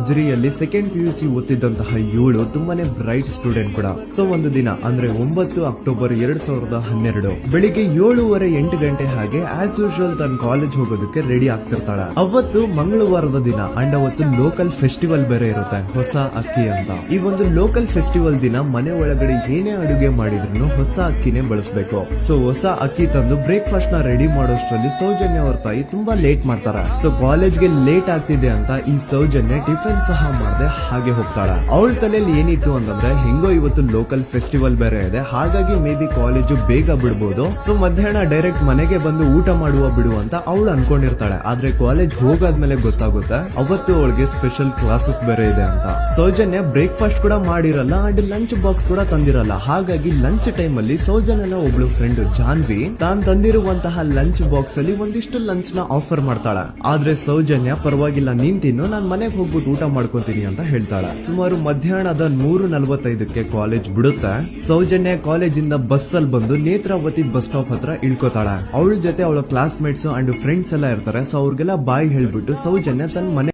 ಉಜ್ರಿಯಲ್ಲಿ second PUC ಓದ್ತಿದ್ದಂತಹ ಇವಳು ತುಂಬಾನೇ bright student ಕೂಡ. ಸೊ ಒಂದು ದಿನ ಅಂದ್ರೆ 9 ಅಕ್ಟೋಬರ್ 2012 ಬೆಳಿಗ್ಗೆ 7:30-8 ಗಂಟೆ ಹಾಗೆ ಆಸ್ ಯೂಶುವಲ್ ತನ್ನ ಕಾಲೇಜ್ ಹೋಗೋದಕ್ಕೆ ರೆಡಿ ಆಗ್ತಿರ್ತಾಳೆ. ಅವತ್ತು ಮಂಗಳವಾರದ ದಿನ ಅಂಡ್ ಅವತ್ತು ಲೋಕಲ್ ಫೆಸ್ಟಿವಲ್ ಬೇರೆ ಇರುತ್ತೆ, ಹೊಸ ಅಕ್ಕಿ ಅಂತ. ಈ ಒಂದು ಲೋಕಲ್ ಫೆಸ್ಟಿವಲ್ ದಿನ ಮನೆ ಒಳಗಡೆ ಏನೇ ಅಡುಗೆ ಮಾಡಿದ್ರು ಹೊಸ ಅಕ್ಕಿನೇ ಬಳಸಬೇಕು. ಸೊ ಹೊಸ ಅಕ್ಕಿ ತಂದು ಬ್ರೇಕ್ಫಾಸ್ಟ್ ನ ರೆಡಿ ಮಾಡೋಷ್ಟ್ರಲ್ಲಿ ಸೌಜನ್ಯ ಅವ್ರ ತಾಯಿ ತುಂಬಾ ಲೇಟ್ ಮಾಡ್ತಾರೆ. ಸೊ ಕಾಲೇಜ್ಗೆ ಲೇಟ್ ಆಗ್ತಿದೆ ಅಂತ ಈ ಸೌಜನ್ಯ ಟಿಫಿನ್ ಸಹ ಮಾಡದೆ ಹಾಗೆ ಹೋಗ್ತಾಳೆ. ಅವಳ ತಲೆಯಲ್ಲಿ ಏನಿತ್ತು ಅಂತಂದ್ರೆ ಹೆಂಗೋ ಇವತ್ತು ಲೋಕಲ್ ಫೆಸ್ಟಿವಲ್ ಬೇರೆ ಇದೆ, ಹಾಗಾಗಿ ಮೇ ಬಿ ಕಾಲೇಜು ಬೇಗ ಬಿಡ್ಬೋದು. ಸೊ ಮಧ್ಯಾಹ್ನ ಡೈರೆಕ್ಟ್ ಮನೆಗೆ ಬಂದು ಊಟ ಮಾಡುವ ಬಿಡು ಅಂತ ಅವಳು ಅನ್ಕೊಂಡಿರ್ತಾಳೆ. ಆದ್ರೆ ಕಾಲೇಜ್ ಹೋಗಾದ್ಮೇಲೆ ಗೊತ್ತಾಗುತ್ತೆ ಅವತ್ತು ಅವಳಿಗೆ ಸ್ಪೆಷಲ್ ಕ್ಲಾಸಸ್ ಬೇರೆ ಇದೆ ಅಂತ. ಸೌಜನ್ಯ ಬ್ರೇಕ್ಫಾಸ್ಟ್ ಕೂಡ ಮಾಡಿರಲ್ಲ ಅಂಡ್ ಲಂಚ್ ಬಾಕ್ಸ್ ಕೂಡ ತಂದಿರಲ್ಲ. ಹಾಗಾಗಿ ಲಂಚ್ ಟೈಮ್ ಅಲ್ಲಿ ಸೌಜನ್ಯನ ಒಬ್ಳು ಫ್ರೆಂಡ್ ಜಾನ್ವಿ ತಾನ್ ತಂದಿರುವಂತಹ ಲಂಚ್ ಬಾಕ್ಸ್ ಅಲ್ಲಿ ಒಂದಿಷ್ಟು ಲಂಚ್ ನ ಆಫರ್ ಮಾಡ್ತಾಳೆ. ಆದ್ರೆ ಸೌಜನ್ಯ ಪರವಾಗಿಲ್ಲ ನೀನ್ ತಿನ್ನು, ನಾನ್ ಮನೆಗೆ ಹೋಗ್ಬಿಟ್ಟು ಊಟ ಮಾಡ್ಕೊತೀನಿ ಅಂತ ಹೇಳ್ತಾಳೆ. ಸುಮಾರು ಮಧ್ಯಾಹ್ನದ 3:45ಕ್ಕೆ ಕಾಲೇಜ್ ಬಿಡುತ್ತೆ. ಸೌಜನ್ಯ ಕಾಲೇಜಿಂದ ಬಸ್ ಅಲ್ಲಿ ಬಂದು ನೇತ್ರಾವತಿ ಬಸ್ ಸ್ಟಾಪ್ ಹತ್ರ ಇಳ್ಕೋತಾಳೆ. ಅವಳ ಜೊತೆ ಅವಳ ಕ್ಲಾಸ್ ಮೇಟ್ಸ್ ಅಂಡ್ ಫ್ರೆಂಡ್ಸ್ ಎಲ್ಲ ಇರ್ತಾರೆ. ಸೊ ಅವ್ರಿಗೆಲ್ಲ ಬಾಯ್ ಹೇಳ್ಬಿಟ್ಟು ಸೌಜನ್ಯ ತನ್ನ ಮನೆ